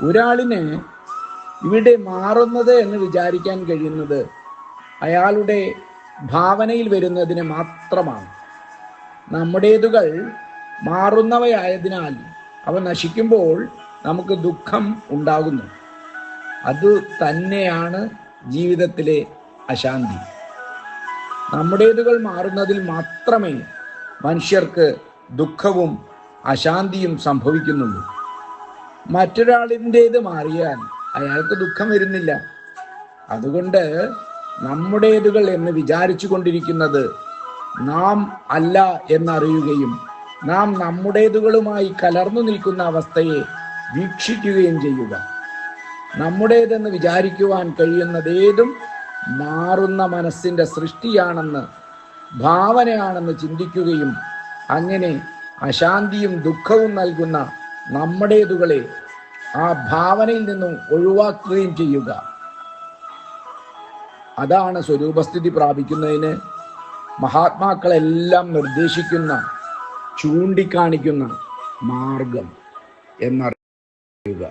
ഒരാളിന് ഇവിടെ മാറുന്നത് എന്ന് വിചാരിക്കാൻ കഴിയുന്നത് അയാളുടെ ഭാവനയിൽ വരുന്നതിന് മാത്രമാണ്. നമ്മുടേതുകൾ മാറുന്നവയായതിനാൽ അവ നശിക്കുമ്പോൾ നമുക്ക് ദുഃഖം ഉണ്ടാകുന്നു. അത് തന്നെയാണ് ജീവിതത്തിലെ അശാന്തി. നമ്മുടേതുകൾ മാറുന്നതിൽ മാത്രമേ മനുഷ്യർക്ക് ദുഃഖവും അശാന്തിയും സംഭവിക്കുന്നുള്ളൂ. മറ്റൊരാളിൻ്റേത് മാറിയാൽ അയാൾക്ക് ദുഃഖം വരുന്നില്ല. അതുകൊണ്ട് നമ്മുടേതുകൾ എന്ന് വിചാരിച്ചു കൊണ്ടിരിക്കുന്നത് നാം അല്ല എന്നറിയുകയും നാം നമ്മുടേതുകളുമായി കലർന്നു നിൽക്കുന്ന അവസ്ഥയെ വീക്ഷിക്കുകയും ചെയ്യുക. നമ്മുടേതെന്ന് വിചാരിക്കുവാൻ കഴിയുന്നതേതും മാറുന്ന മനസ്സിൻ്റെ സൃഷ്ടിയാണെന്ന്, ഭാവനയാണെന്ന് ചിന്തിക്കുകയും അങ്ങനെ അശാന്തിയും ദുഃഖവും നൽകുന്ന നമ്മുടേതുകളെ ആ ഭാവനയിൽ നിന്നും ഒഴിവാക്കുകയും ചെയ്യുക. അതാണ് സ്വരൂപസ്ഥിതി പ്രാപിക്കുന്നതിന് മഹാത്മാക്കളെല്ലാം നിർദ്ദേശിക്കുന്ന, ചൂണ്ടിക്കാണിക്കുന്ന മാർഗം എന്നറിയുക.